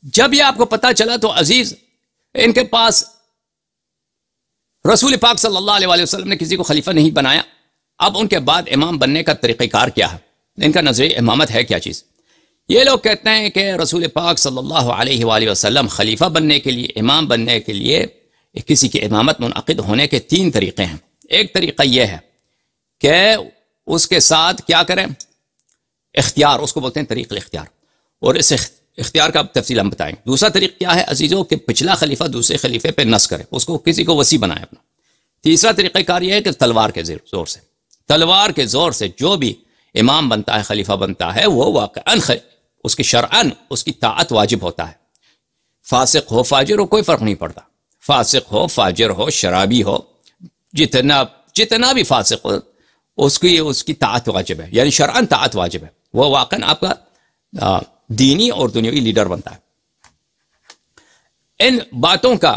جب یہ آپ کو پتا چلا تو عزیز ان کے پاس رسول پاک صلی اللہ علیہ وسلم نے کسی کو خلیفہ نہیں بنایا. اب ان کے بعد امام بننے کا طریقہ کار کیا ہے؟ ان کا نظریہ امامت ہے کیا چیز؟ یہ لوگ کہتے ہیں کہ رسول پاک صلی اللہ علیہ وآلہ وسلم خلیفہ بننے کے لیے، امام بننے کے لیے کسی کی امامت منعقد ہونے کے 3 طریقے ہیں. ایک طریقہ یہ ہے کہ اس کے ساتھ کیا کریں؟ اختیار، اس کو بولتے ہیں طریق الاختیار، اور اس اختیار کا تفصیل ہم بتائیں. دوسرا طریقہ کیا ہے عزیزوں کہ پچھلا خلیفہ دوسرے خلیفے پہ نص کرے، اس کو کسی کو وصی بنائے اپنا. تیسرا طریقہ کار یہ ہے کہ تلوار کے زور سے جو بھی امام بنتا ہے، خلیفہ بنتا ہے، وہ واقعاً اس کی شرعاً اس کی طاعت واجب ہوتا ہے. فاسق ہو فاجر ہو کوئی فرق نہیں پڑتا، فاسق ہو فاجر ہو شرابی ہو، جتنا بھی فاسق ہو اس کی طاعت واجب ہے، یعنی شرعاً طاعت واجب ہے. وہ واقعاً آپ کا دینی اور دنیاوی لیڈر بنتا ہے. ان باتوں کا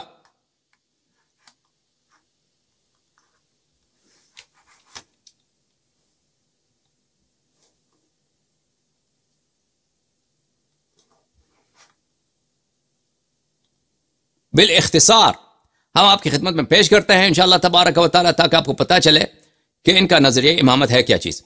بالاختصار ہم آپ کی خدمت میں پیش کرتے ہیں انشاءاللہ تبارک و تعالی، تاکہ آپ کو پتہ چلے کہ ان کا نظریہ امامت ہے کیا چیز.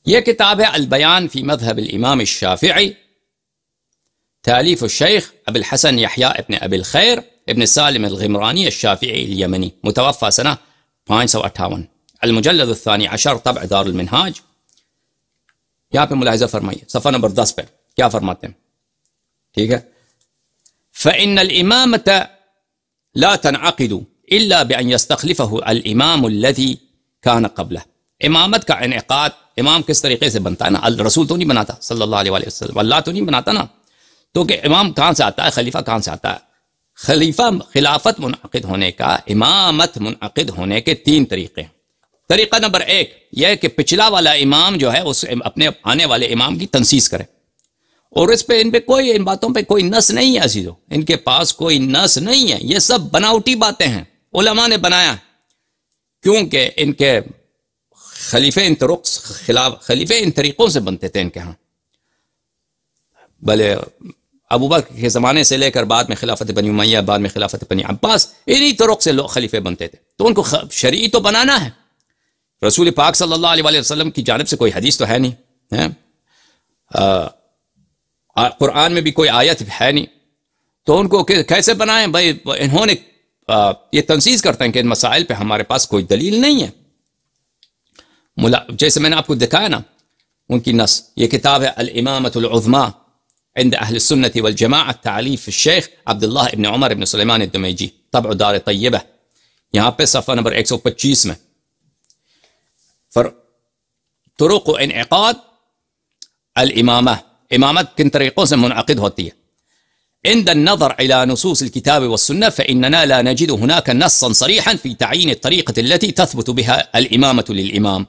یہ کتاب ہے البیان فی مذہب الامام الشافعی، تالیف الشیخ ابو الحسن یحییٰ ابن ابی الخیر ابن سالم الغمرانی الشافعی الیمنی، متوفى سنہ 558، المجلد الثانی عشر، طبع دار المنہاج. یہاں پہ ملاحظہ فرمائیے صفحہ نمبر 10 پہ کیا فرماتے ہیں، ٹھیک ہے. فإن الإمامة لا تنعقد إلا بأن يستخلفه الإمام الذي كان قبله. امامت کا انعقاد امام کس طریقے سے بنتا ہے نا، رسول تو نہیں بناتا صلی اللہ علیہ وسلم، اللہ تو نہیں بناتا نا، تو کہ امام کہاں سے آتا ہے، خلیفہ کہاں سے آتا ہے؟ خلیفہ خلافت منعقد ہونے کا، امامت منعقد ہونے کے 3 طریقے ہیں. طریقہ نمبر 1 یہ کہ پچھلا والا امام جو ہے اس اپنے آنے والے امام کی تنسیص کرے، اور اس پہ ان باتوں پہ کوئی نص نہیں ہے عزیزو، ان کے پاس کوئی نص نہیں ہے، یہ سب بناوٹی باتیں ہیں، علماء نے بنایا، کیونکہ ان کے خلیفے ان طریقوں سے بنتے تھے ان کے ہاں. بھلے ابو بکر کے زمانے سے لے کر بعد میں خلافت بنی امیہ، بعد میں خلافت بنی عباس، انہی طرق سے لوگ خلیفے بنتے تھے، تو ان کو شرعی تو بنانا ہے. رسول پاک صلی اللہ علیہ وسلم کی جانب سے کوئی حدیث تو ہے نہیں، قرآن میں بھی کوئی آیت ہے نہیں، تو ان کو کیسے بنائیں بھائی؟ انہوں نے یہ تنصیص کرتے ہیں کہ ان مسائل پہ ہمارے پاس کوئی دلیل نہیں ہے. جیسے میں نے آپ کو دکھایا نا ان کی نص، یہ کتاب ہے الامامۃ العظمیٰ عند اہل السنۃ والجماعہ، تالیف الشیخ عبداللہ ابن عمر ابن سلیمان الدمیجی، طبع دار طیبہ، یہاں پہ صفحہ نمبر 125 میں. طرق و انعقاد الامامہ، امامت کن طریقوں سے منعقد ہوتی ہے. عند النظر الى نصوص الكتاب والسنة فإننا لا نجد هناك نصا صريحا في تعيين الطريقة التي تثبت بها الامامة للامام.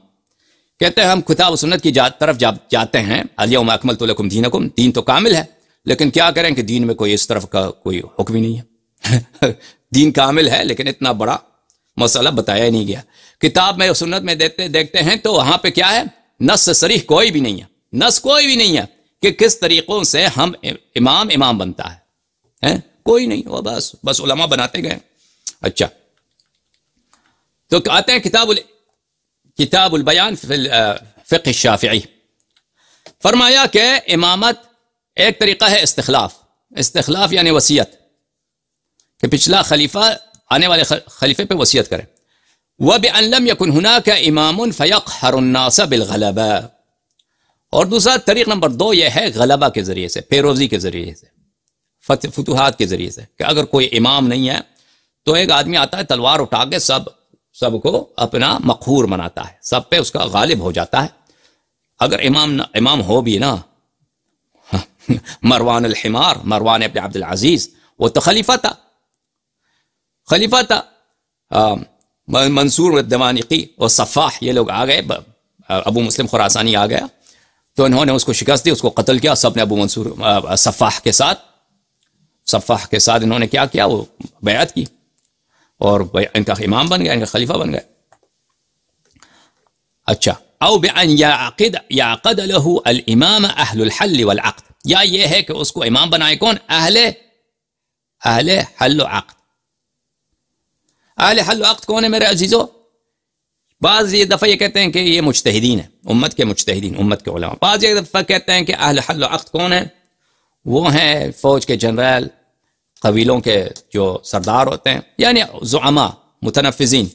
کہتے ہیں ہم کتاب و سنت کی طرف جاتے ہیں، الیوم اکملت لکم دینکم، دین تو کامل ہے، لیکن کیا کریں کہ دین میں کوئی اس طرف کا کوئی حکم ہی نہیں ہے. دین کامل ہے لیکن اتنا بڑا مسئلہ بتایا ہی نہیں گیا. کتاب میں سنت میں دیکھتے ہیں تو وہاں پہ کیا ہے، نص صریح کوئی بھی نہیں ہے، نص کوئی بھی نہیں ہے کہ کس طریقوں سے ہم امام بنتا ہے، کوئی نہیں، وہ بس علماء بناتے گئے. اچھا، تو آتے ہیں کتاب البیان فی الفقہ الشافعی. فرمایا کہ امامت ایک طریقہ ہے استخلاف یعنی وصیت، کہ پچھلا خلیفہ آنے والے خلیفے پہ وصیت کرے. وَبِأَن لَمْ يَكُنْ هُنَاكَ إِمَامٌ فَيَقْهَرُ النَّاسَ بِالْغَلَبَةِ، اور دوسرا طریق نمبر 2 یہ ہے غلبہ کے ذریعے سے، پیروزی کے ذریعے سے، فتوحات کے ذریعے سے، کہ اگر کوئی امام نہیں ہے تو ایک آدمی آتا ہے تلوار اٹھا کے سب کو اپنا مقہور بناتا ہے، سب پہ اس کا غالب ہو جاتا ہے۔ اگر امام ہو بھی نا مروان الحمار، مروان ابن عبد العزیز، وہ تو خلیفہ تھا، منصور الدمانقی اور صفاح، یہ لوگ آ گئے، ابو مسلم خراسانی آ گیا تو انہوں نے اس کو شکست دی، اس کو قتل کیا، سب نے ابو منصور صفاح کے ساتھ انہوں نے کیا کیا، وہ بیعت کی اور ان کا امام بن گیا، ان کا خلیفہ بن گیا۔ اچھا، او بان یعقد له الامام اہل الحل والعقد، یا یہ ہے کہ اس کو امام بنائے کون؟ اہل حل و عقد۔ اہل حل و عقد کون ہے میرے عزیزو؟ بعض یہ دفعہ یہ کہتے ہیں کہ یہ مجتہدین ہیں، امت کے مجتہدین، امت کے علماء۔ بعض یہ دفعہ کہتے ہیں کہ اہل حل و عقد کون ہیں؟ وہ ہیں فوج کے جنرل، قبیلوں کے جو سردار ہوتے ہیں، یعنی زعماء، متنفذین،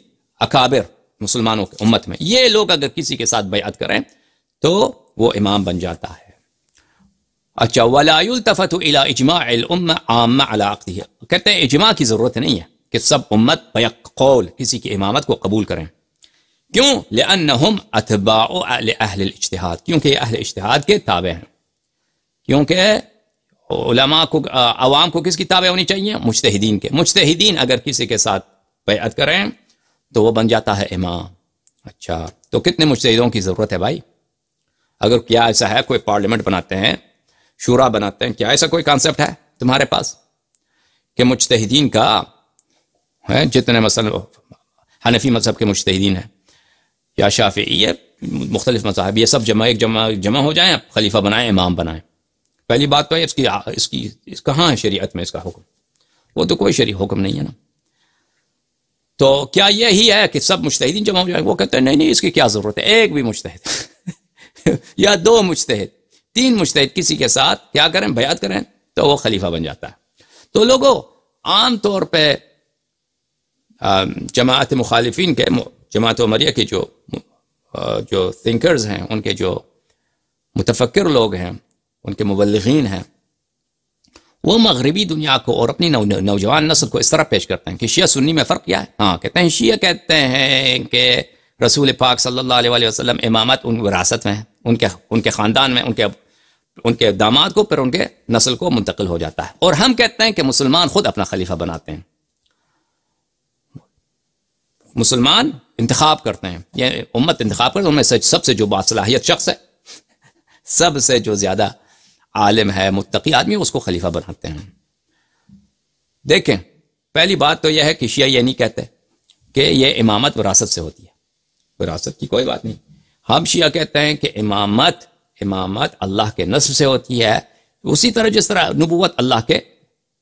اکابر مسلمانوں کے امت میں، یہ لوگ اگر کسی کے ساتھ بیعت کریں تو وہ امام بن جاتا ہے۔ اچھا، ولا يلتفت الى اجماع الامه عامه على عقده، کہتے ہیں اجماع کی ضرورت نہیں ہے کہ سب امت بیک قول کسی کی امامت کو قبول کریں۔ کیوں؟ لانهم اتباع لاهل الاجتهاد، کیونکہ یہ اہل اجتہاد کے تابع ہیں، کیونکہ علماء کو، عوام کو کس کی تابع ہونی چاہیے؟ مجتہدین کے۔ مجتہدین اگر کسی کے ساتھ بیعت کریں تو وہ بن جاتا ہے امام۔ اچھا، تو کتنے مجتہدوں کی ضرورت ہے بھائی؟ اگر کیا ایسا ہے کوئی پارلیمنٹ بناتے ہیں، شورا بناتے ہیں، کیا ایسا کوئی کانسیپٹ ہے تمہارے پاس کہ مجتہدین کا ہے، جتنے مثلا حنفی مذہب کے مجتہدین ہیں یا شافعی ہے، مختلف مذاہب، یہ سب جمع ہو جائیں، خلیفہ بنائیں، امام بنائیں؟ پہلی بات تو ہے اس کی کہاں ہے شریعت میں اس کا حکم؟ وہ تو کوئی شریع حکم نہیں ہے نا۔ تو کیا یہی ہے کہ سب مجتہدین جمع ہو جائیں؟ وہ کہتے ہیں نہیں، اس کی کیا ضرورت ہے، ایک بھی مجتہد یا 2 مجتہد، 3 مجتہد کسی کے ساتھ کیا کریں؟ بیعت کریں تو وہ خلیفہ بن جاتا ہے۔ تو لوگوں عام طور پہ جماعت مخالفین کے، جماعت عمریہ کے جو تھنکرز ہیں، ان کے جو متفکر لوگ ہیں، ان کے مبلغین ہیں، وہ مغربی دنیا کو اور اپنی نوجوان نسل کو اس طرح پیش کرتے ہیں کہ شیعہ سنی میں فرق کیا ہے؟ ہاں، کہتے ہیں شیعہ کہتے ہیں کہ رسول پاک صلی اللہ علیہ وسلم امامت ان وراثت میں ہے، ان کے خاندان میں، ان کے داماد کو، پھر ان کے نسل کو منتقل ہو جاتا ہے۔ اور ہم کہتے ہیں کہ مسلمان خود اپنا خلیفہ بناتے ہیں، مسلمان انتخاب کرتے ہیں، یہ امت انتخاب کرتے ہیں، ان میں سے سب سے جو باصلاحیت شخص ہے، سب سے جو زیادہ عالم ہے، متقی آدمی، اس کو خلیفہ بناتے ہیں۔ دیکھیں، پہلی بات تو یہ ہے کہ شیعہ یہ نہیں کہتے کہ یہ امامت وراثت سے ہوتی ہے، وراثت کی کوئی بات نہیں۔ ہم شیعہ کہتے ہیں کہ امامت اللہ کے نصب سے ہوتی ہے، اسی طرح جس طرح نبوت اللہ کے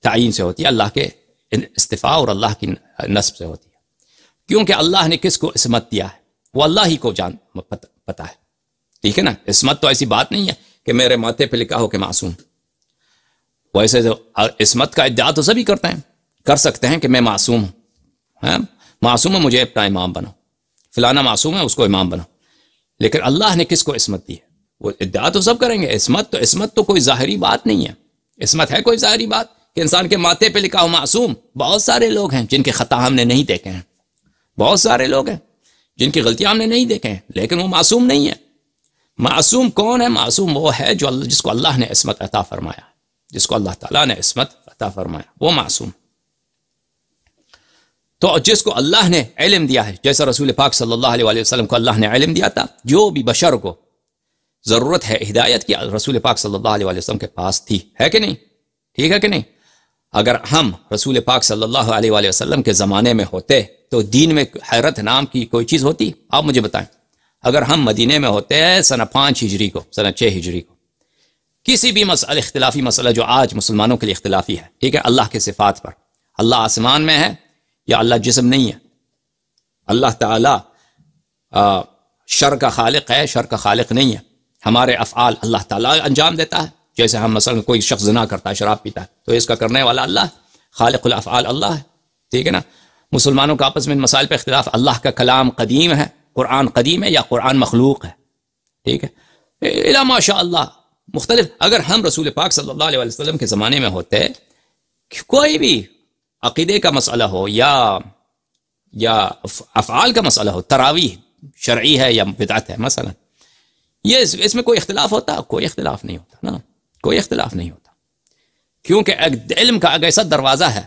تعین سے ہوتی ہے، اللہ کے استفاء اور اللہ کی نصب سے ہوتی ہے، کیونکہ اللہ نے کس کو عصمت دیا ہے وہ اللہ ہی کو پتہ ہے، ٹھیک ہے نا۔ عصمت تو ایسی بات نہیں ہے کہ میرے ماتھے پہ لکھا ہو کہ معصوم، ویسے تو عصمت کا ادعا تو سبھی کرتے ہیں، کر سکتے ہیں کہ میں معصوم ہوں، معصوم ہے، مجھے اپنا امام بناؤ، فلانا معصوم ہے، اس کو امام بناؤ، لیکن اللہ نے کس کو عصمت دی ہے؟ وہ ادعا تو سب کریں گے۔ عصمت تو کوئی ظاہری بات نہیں ہے، عصمت ہے کوئی ظاہری بات کہ انسان کے ماتھے پہ لکھا ہو معصوم؟ بہت سارے لوگ ہیں جن کے خطا ہم نے نہیں دیکھے ہیں، بہت سارے لوگ ہیں جن کی غلطیاں ہم نے نہیں دیکھے ہیں، لیکن وہ معصوم نہیں ہے۔ معصوم کون ہے؟ معصوم وہ ہے جس کو اللہ نے عصمت عطا فرمایا، جس کو اللہ تعالیٰ نے عصمت عطا فرمایا، وہ معصوم۔ تو جس کو اللہ نے علم دیا ہے، جیسا رسول پاک صلی اللہ علیہ وسلم کو اللہ نے علم دیا تھا، جو بھی بشر کو ضرورت ہے ہدایت کی، رسول پاک صلی اللہ علیہ وسلم کے پاس تھی، ہے کہ نہیں؟ ٹھیک ہے کہ نہیں؟ اگر ہم رسول پاک صلی اللہ علیہ وسلم کے زمانے میں ہوتے تو دین میں حیرت نام کی کوئی چیز ہوتی؟ آپ مجھے بتائیں۔ اگر ہم مدینے میں ہوتے ہیں سنہ 5 ہجری کو، سنہ 6 ہجری کو، کسی بھی اختلافی مسئلہ جو آج مسلمانوں کے لیے اختلافی ہے، ٹھیک ہے، اللہ کے صفات پر، اللہ آسمان میں ہے یا اللہ جسم نہیں ہے، اللہ تعالیٰ شر کا خالق ہے، شر کا خالق نہیں ہے، ہمارے افعال اللہ تعالیٰ انجام دیتا ہے، جیسے ہم مثلا کوئی شخص زنا کرتا ہے، شراب پیتا ہے، تو اس کا کرنے والا اللہ، خالق الافعال اللہ ہے، ٹھیک ہے نا۔ مسلمانوں کا آپس میں مسائل پہ اختلاف، اللہ کا کلام قدیم ہے، قرآن قدیم ہے یا قرآن مخلوق ہے، ٹھیک ہے۔ الا ماشاء اللہ مختلف. اگر ہم رسول پاک صلی اللہ علیہ وسلم کے زمانے میں ہوتے، کوئی بھی عقیدے کا مسئلہ ہو یا افعال کا مسئلہ ہو، تراویح شرعی ہے یا بدعت ہے مثلا، یہ اس میں کوئی اختلاف ہوتا؟ کوئی اختلاف نہیں ہوتا نا، کوئی اختلاف نہیں ہوتا. کیونکہ علم کا ایک ایسا دروازہ ہے،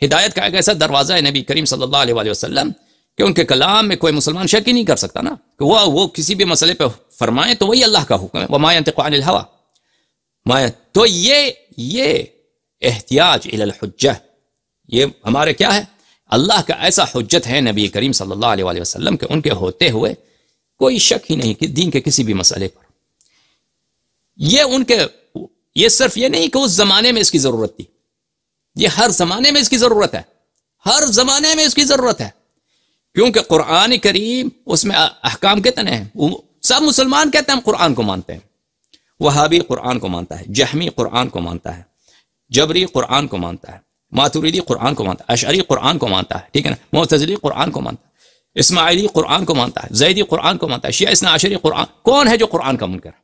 ہدایت کا ایک ایسا دروازہ ہے نبی کریم صلی اللہ علیہ وسلم کہ ان کے کلام میں کوئی مسلمان شک ہی نہیں کر سکتا نا، کہ وہ کسی بھی مسئلے پہ فرمائیں تو وہی اللہ کا حکم ہے. وما ينطق عن الهوى. تو یہ احتیاج الی الحجہ، یہ ہمارے کیا ہے؟ اللہ کا ایسا حجت ہے نبی کریم صلی اللہ علیہ وسلم کہ ان کے ہوتے ہوئے کوئی شک ہی نہیں کہ دین کے کسی بھی مسئلے پر. یہ صرف یہ نہیں کہ اس زمانے میں اس کی ضرورت تھی، یہ ہر زمانے میں اس کی ضرورت ہے، ہر زمانے میں اس کی ضرورت ہے. کیونکہ قرآن کریم اس میں احکام کتنے ہیں؟ سب مسلمان کہتے ہیں ہم قرآن کو مانتے ہیں. وہابی قرآن کو مانتا ہے، جہمی قرآن کو مانتا ہے، جبری قرآن کو مانتا ہے، ماتوریدی قرآن کو مانتا ہے، اشعری قرآن کو مانتا ہے، ٹھیک ہے نا، معتزلی قرآن کو مانتا ہے، اسماعیلی قرآن کو مانتا ہے، زیدی قرآن کو مانتا ہے، شیعہ اثنا عشری قرآن. کون ہے جو قرآن کا منکر ہے؟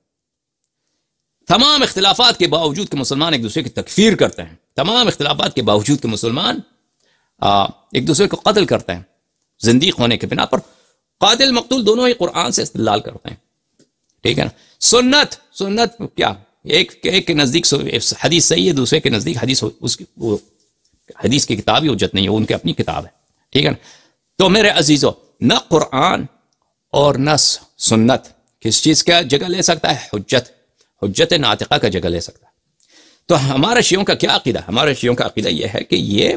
تمام اختلافات کے باوجود کہ مسلمان ایک دوسرے کی تکفیر کرتے ہیں، تمام اختلافات کے باوجود کہ مسلمان ایک دوسرے کو قتل کرتے ہیں زندیق ہونے کے بنا پر. قاتل مقتول دونوں ہی قرآن سے استدلال کرتے ہیں، ٹھیک ہے نا. سنت کیا؟ ایک کے نزدیک حدیث صحیح ہے، دوسرے کے نزدیک حدیث کی کتاب ہی حجت نہیں ہے، ان کی اپنی کتاب ہے، ٹھیک ہے نا. تو میرے عزیزو، نہ قرآن اور نہ سنت کس چیز کا جگہ لے سکتا ہے؟ حجت ناطقہ کا جگہ لے سکتا ہے. تو ہمارے شیعوں کا کیا عقیدہ؟ ہمارے شیعوں کا عقیدہ یہ ہے کہ یہ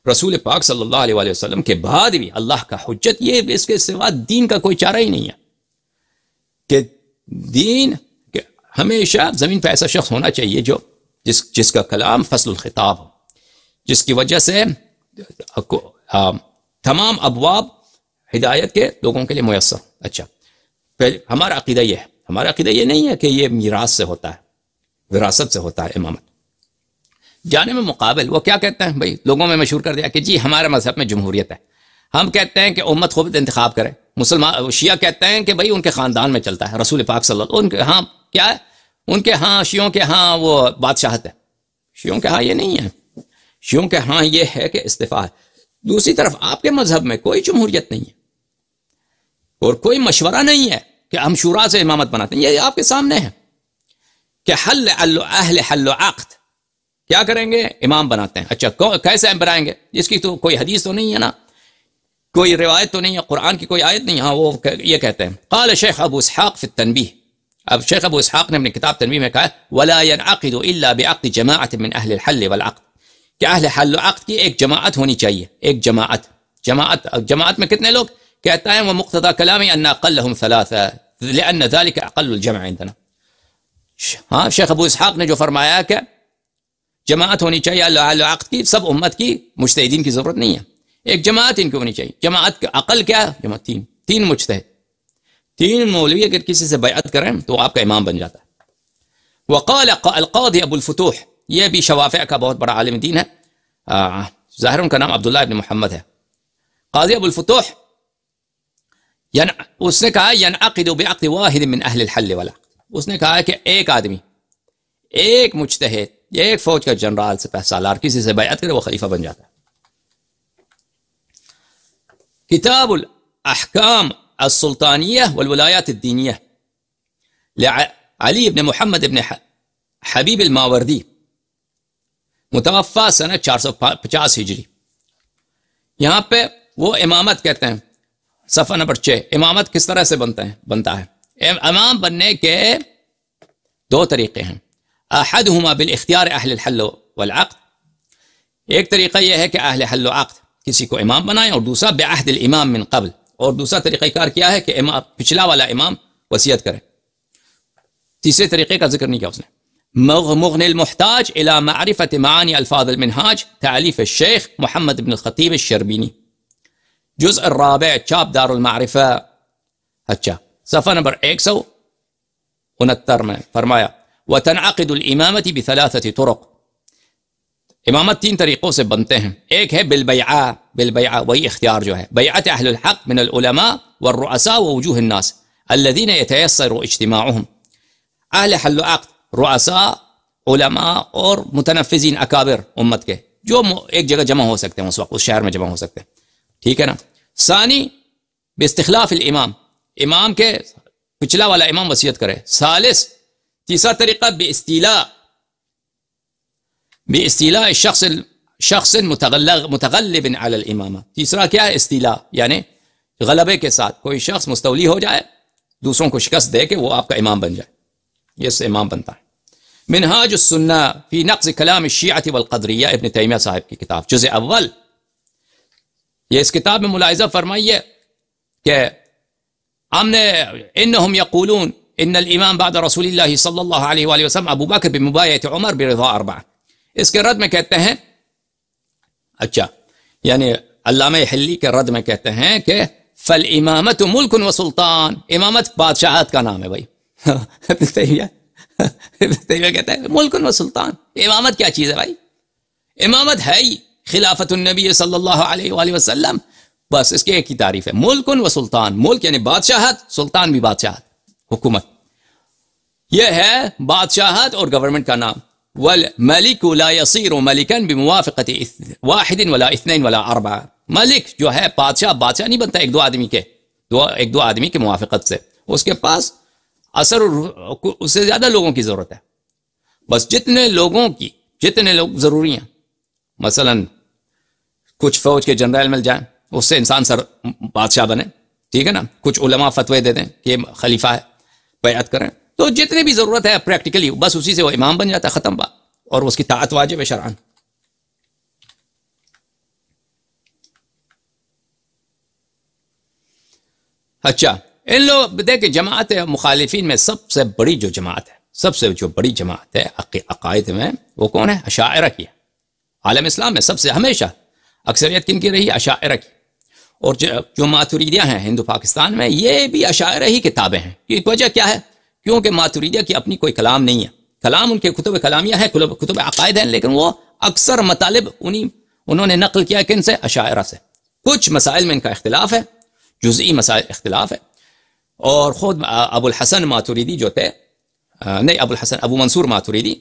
رسول پاک صلی اللہ علیہ وسلم کے بعد بھی اللہ کا حجت، یہ اس کے سوا دین کا کوئی چارہ ہی نہیں ہے. کہ دین ہمیشہ زمین پہ ایسا شخص ہونا چاہیے جو جس کا کلام فصل الخطاب ہو، جس کی وجہ سے تمام ابواب ہدایت کے لوگوں کے لیے میسر. اچھا، ہمارا عقیدہ یہ ہے، ہمارا عقیدہ یہ نہیں ہے کہ یہ میراث سے ہوتا ہے، وراثت سے ہوتا ہے امامت. جانے میں مقابل وہ کیا کہتے ہیں بھائی، لوگوں میں مشہور کر دیا کہ جی ہمارے مذہب میں جمہوریت ہے، ہم کہتے ہیں کہ امت خود انتخاب کرے. مسلمان شیعہ کہتے ہیں کہ بھائی ان کے خاندان میں چلتا ہے، رسول پاک صلی اللہ علیہ وسلم ان کے ہاں کیا ہے، ان کے ہاں شیعوں کے ہاں وہ بادشاہت ہے. شیعوں کے ہاں یہ نہیں ہے، شیعوں کے ہاں یہ ہے کہ استفاء ہے. دوسری طرف آپ کے مذہب میں کوئی جمہوریت نہیں ہے اور کوئی مشورہ نہیں ہے کہ ہم شورا سے امامت بناتے ہیں. یہ آپ کے سامنے ہے کہ حل عقد کیا کریں گے؟ امام بناتے ہیں. اچھا کیسے بنائیں گے؟ اس کی تو کوئی حدیث تو نہیں ہے نا، کوئی روایت تو نہیں ہے، قرآن کی کوئی آیت نہیں. ہاں وہ یہ کہتے ہیں. قال شیخ ابو اسحاق فی التنبیہ، اب شیخ ابو اسحاق نے اپنی کتاب تنبیہ میں کہا ولا ينعقد الا بعقد جماعت من اہل الحل والعقد، کہ اہل حل و عقد کی ایک جماعت ہونی چاہیے، ایک جماعت میں کتنے لوگ؟ کہتا ہے وہ مقتضى کلامی ان اقلهم ثلاثه لان ذلك اقل الجمع عندنا. ہاں شیخ ابو اسحاق نے جو فرمایا کہ جماعت ہونی چاہیے اہل عقد کی، سب امت کی مجتہدین کی ضرورت نہیں ہے، ایک جماعت ان کی ہونی چاہیے. جماعت کا عقل کیا؟ جماعت تین مجتہد، تین مولوی اگر کسی سے بیعت کریں تو آپ کا امام بن جاتا ہے. وقال القاضی ابو الفتوح، یہ بھی شوافع کا بہت بڑا عالم دین ہے، ظاہر ان کا نام عبداللہ ابن محمد ہے. قاضی ابو الفتوح اس نے کہا ينعقد بعقد واحد من اہل الحل والعقد، اس نے کہا کہ ایک آدمی، ایک مجتہد، ایک فوج کا جنرال سے سالار کسی سے بیعت کرے وہ خلیفہ بن جاتا ہے. کتاب الاحکام السلطانیہ والولایات الدینیہ علی بن محمد بن حبیب الماوردی، متوفا سنہ 450 ہجری. یہاں پہ وہ امامت کہتے ہیں، صفحہ نمبر 6. امامت کس طرح سے بنتا ہے؟ امام بننے کے دو طریقے ہیں. احدہما بالاختیار اہل الحل والعقد، ایک طریقہ یہ ہے کہ اہل حل و عقد کسی کو امام بنائیں، اور دوسرا بعہد الامام من قبل، اور دوسرا طریقہ کار کیا ہے کہ پچھلا والا امام وصیت کرے. تیسرے طریقے کا ذکر نہیں کیا اس نے. مغنی المحتاج الى معرفت معانی الفاظ المنہاج، تعلیف الشیخ محمد بن الخطیب الشربینی، جزء الرابع، چاپ دار المعرفہ. اچھا صفحہ نمبر 169 میں فرمایا وتنعقد الامامت بثلاثة طرق، امامت 3 طریقوں سے بنتے ہیں. ایک ہے بالبیعہ، وہی اختیار جو ہے، بیعت اہل الحق من العلماء والرؤساء ووجوہ الناس، الذين يتيسر اجتماعهم، اہل حل و عقد، رؤساء، علماء اور متنفذین اکابر امت کے جو ایک جگہ جمع ہو سکتے ہیں اس وقت، اس شہر میں جمع ہو سکتے ہیں، ٹھیک ہے نا. ثانی باستخلاف الامام، امام کے پچھلا والا امام وصیت کرے. ثالث تیسرا طریقہ باستیلاء شخص متغلب علی الامامہ. تیسرا کیا ہے؟ استیلاء، یعنی غلبے کے ساتھ کوئی شخص مستولی ہو جائے، دوسروں کو شکست دے کے وہ آپ کا امام بن جائے، یہ اس سے امام بنتا ہے. منہاج السنہ فی نقض کلام الشیعہ والقدریہ، ابن تیمیہ صاحب کی کتاب، جزء اول. یہ اس کتاب میں ملاحظہ فرمائیے کہ انہم یقولون ان الامام بعد رسول اللہ صلی اللہ علیہ وآلہ وسلم ابو بکر بمبایعۃ عمر برضا اربعہ. اس کے رد میں کہتے ہیں، اچھا یعنی علامہ حلی کے رد میں کہتے ہیں کہ فالامامۃ ملک و سلطان، امامت بادشاہت کا نام ہے بھائی. کہتا ہے ملک و سلطان، امامت کیا چیز ہے بھائی؟ امامت ہے ہی خلافت النبی صلی اللہ علیہ وآلہ وسلم، بس اس کے ایک ہی تعریف ہے، ملک و سلطان. ملک یعنی بادشاہت، سلطان بھی بادشاہت، حکومت، یہ ہے بادشاہت اور گورنمنٹ کا نام. والملک لا يصير ملکا بموافقة واحد ولا اثنين ولا اربعہ. ملک جو ہے بادشاہ نہیں بنتا ایک دو آدمی کے موافقت سے، اس کے پاس اثر اس سے زیادہ لوگوں کی ضرورت ہے. بس جتنے لوگ ضروری ہیں، مثلا کچھ فوج کے جنرل مل جائیں، اس سے انسان بادشاہ بنے، ٹھیک ہے نا. کچھ علماء فتوے دے دیں کہ خلیفہ ہے، بیعت کریں، تو جتنی بھی ضرورت ہے پریکٹیکلی بس اسی سے وہ امام بن جاتا ہے، ختم بات، اور اس کی طاعت واجب ہے شرعاً. اچھا ان لوگ دیکھیں جماعت مخالفین میں سب سے بڑی جو جماعت ہے عقائد میں، وہ کون ہے؟ اشاعرہ کی ہے. عالم اسلام میں سب سے ہمیشہ اکثریت کن کی رہی ہے؟ اشاعرہ کی. اور جو ماتوریدیہ ہیں ہندو پاکستان میں، یہ بھی اشاعرہ ہی کتابیں ہیں. کی وجہ کیا ہے؟ کیونکہ ماتوریدیہ کی اپنی کوئی کلام نہیں ہے، کلام ان کے کتب کلامیہ ہے، کتب عقائد ہیں، لیکن وہ اکثر مطالب انہوں نے نقل کیا کن سے؟ اشاعرہ سے. کچھ مسائل میں ان کا اختلاف ہے، جزئی مسائل اختلاف ہے. اور خود ابو الحسن ماتوریدی جو تھے، ابو منصور ماتوریدی،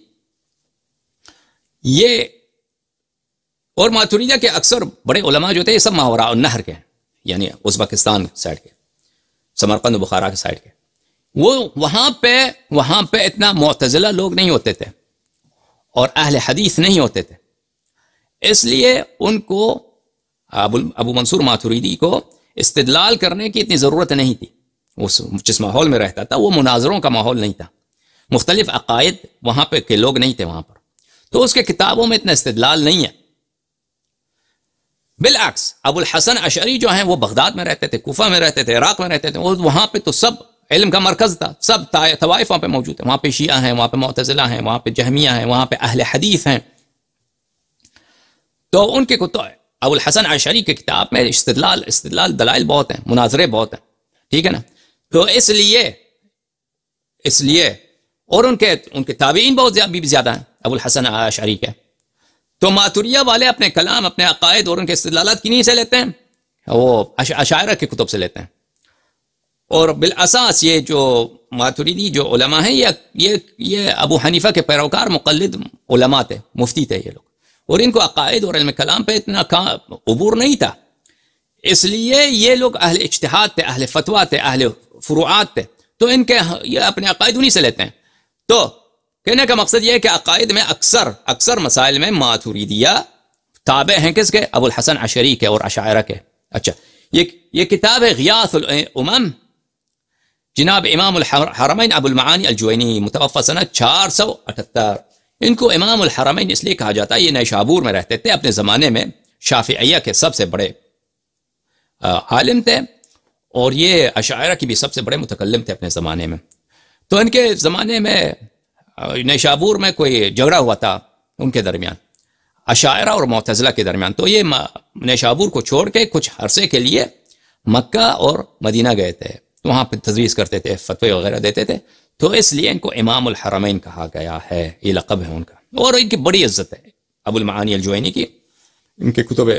یہ اور ماتوریدیہ کے اکثر بڑے علماء جو تھے یہ سب ماوراء النہر کے ہیں، یعنی ازبکستان سائڈ کے، سمرقند و بخارا کے سائڈ کے. وہ وہاں پہ اتنا معتزلہ لوگ نہیں ہوتے تھے اور اہل حدیث نہیں ہوتے تھے، اس لیے ان کو ابو منصور ماتوریدی کو استدلال کرنے کی اتنی ضرورت نہیں تھی. جس ماحول میں رہتا تھا وہ مناظروں کا ماحول نہیں تھا، مختلف عقائد وہاں پہ کے لوگ نہیں تھے وہاں پر، تو اس کے کتابوں میں اتنا استدلال نہیں ہے. بالعکس ابو الحسن اشعری جو ہیں وہ بغداد میں رہتے تھے، کوفہ میں رہتے تھے، عراق میں رہتے تھے، وہاں پہ تو سب علم کا مرکز تھا، سب طوائف وہاں پہ موجود ہیں. وہاں پہ شیعہ ہیں، وہاں پہ معتزلہ ہیں، وہاں پہ جہمیہ ہیں، وہاں پہ اہل حدیث ہیں. تو ان کے ابو الحسن اشعری کی کتاب میں استدلال دلائل بہت ہیں، مناظرے بہت ہیں، ٹھیک ہے نا. تو اس لیے اور ان کے تابعین بہت زیادہ ہیں ابو الحسن اشعری کے. تو ماتوریہ والے اپنے کلام، اپنے عقائد اور ان کے استدلالات کنہیں سے لیتے ہیں؟ وہ اشاعرہ کی کتب سے لیتے ہیں. اور بالاساس یہ جو ماتوریدی جو علماء ہیں، یہ ابو حنیفہ کے پیروکار مقلد علماء تھے، مفتی تھے یہ لوگ، اور ان کو عقائد اور علم کلام پہ اتنا عبور نہیں تھا، اس لیے یہ لوگ اہل اجتہاد تھے، اہل فتویٰ تھے، اہل فروعات تھے. تو ان کے یہ اپنے عقائد انہی سے لیتے ہیں. تو کہنے کا مقصد یہ ہے کہ عقائد میں اکثر مسائل میں ماتوریدیہ تابع ہیں کس کے؟ ابو الحسن اشعری کے اور اشاعرہ کے. اچھا یہ کتاب ہے غیاث الامم، جناب امام الحرمین ابو المعانی الجوینی، متوفی سنہ 478. ان کو امام الحرمین اس لیے کہا جاتا ہے، یہ نیشابور میں رہتے تھے، اپنے زمانے میں شافعیہ کے سب سے بڑے عالم تھے، اور یہ اشاعرہ کی بھی سب سے بڑے متکلم تھے اپنے زمانے میں. تو ان کے زمانے میں نیشابور میں کوئی جھگڑا ہوا تھا ان کے درمیان، اشاعرہ اور معتزلہ کے درمیان. تو یہ نیشابور کو چھوڑ کے کچھ عرصے کے لیے مکہ اور مدینہ گئے تھے، وہاں پہ تدریس کرتے تھے، فتوے وغیرہ دیتے تھے. تو اس لیے ان کو امام الحرمین کہا گیا ہے، یہ لقب ہے ان کا. اور ان کی بڑی عزت ہے ابو المعانی الجوینی کی. ان کے کتب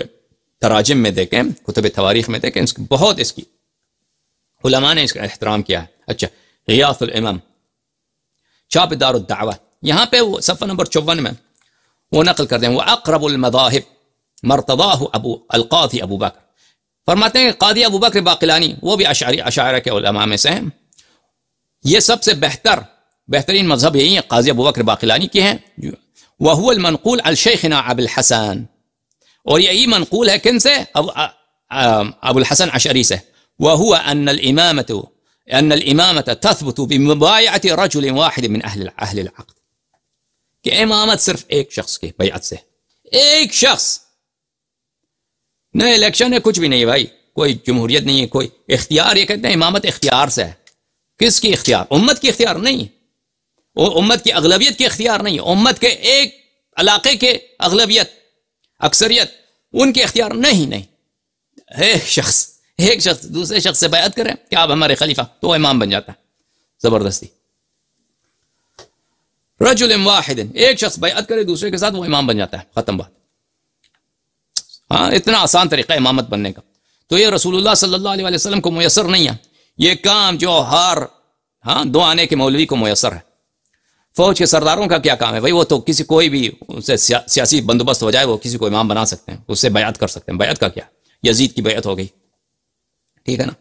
تراجم میں دیکھیں، کتب تواریخ میں دیکھیں، بہت اس کی علماء نے اس کا احترام کیا ہے. اچھا، غیاث الامام، چھاپ دار الدعوہ، یہاں پہ وہ صفحہ نمبر 54 میں وہ نقل کرتے ہیں، وہ اقرب المذاہب مرتضاہ القاضی ابو بکر، فرماتے ہیں کہ قاضی ابو بکر باقلانی وہ بھی اشاعرہ کے علماء میں سے ہیں، یہ سب سے بہترین مذہب یہی ہے قاضی ابو بکر باقلانی کے ہیں، وہو المنقول عن شیخنا ابو الحسن، اور یہی منقول ہے کن سے؟ ابو الحسن اشعری سے، وہو ان الامامت تثبت بمبایعت رجل واحد من اہل العقد، کہ امامت صرف ایک شخص کے بیعت سے، ایک شخص، نہ الیکشن ہے، کچھ بھی نہیں بھائی، کوئی جمہوریت نہیں ہے، کوئی اختیار، یہ کہتے ہیں امامت اختیار سے ہے، کس کی اختیار؟ امت کی اختیار نہیں، امت کی اغلبیت کی اختیار نہیں، امت کے ایک علاقے کے اغلبیت اکثریت ان کے اختیار نہیں، ایک شخص دوسرے شخص سے بیعت کرے کہ آپ ہمارے خلیفہ، تو وہ امام بن جاتا ہے زبردستی، رجل واحد، ایک شخص بیعت کرے دوسرے کے ساتھ، وہ امام بن جاتا ہے، ختم بات۔ ہاں، اتنا آسان طریقہ امامت بننے کا، تو یہ رسول اللہ صلی اللہ علیہ وسلم کو میسر نہیں ہے، یہ کام جو ہر دو آنے کے مولوی کو میسر ہے۔ فوج کے سرداروں کا کیا کام ہے بھائی؟ وہ تو کسی کوئی بھی اس سے سیاسی بندوبست ہو جائے وہ کسی کو امام بنا سکتے ہیں، اس سے بیعت کر سکتے ہیں، بیعت کا کیا؟ یزید کی بیعت ہو گئی، ٹھیک ہے نا۔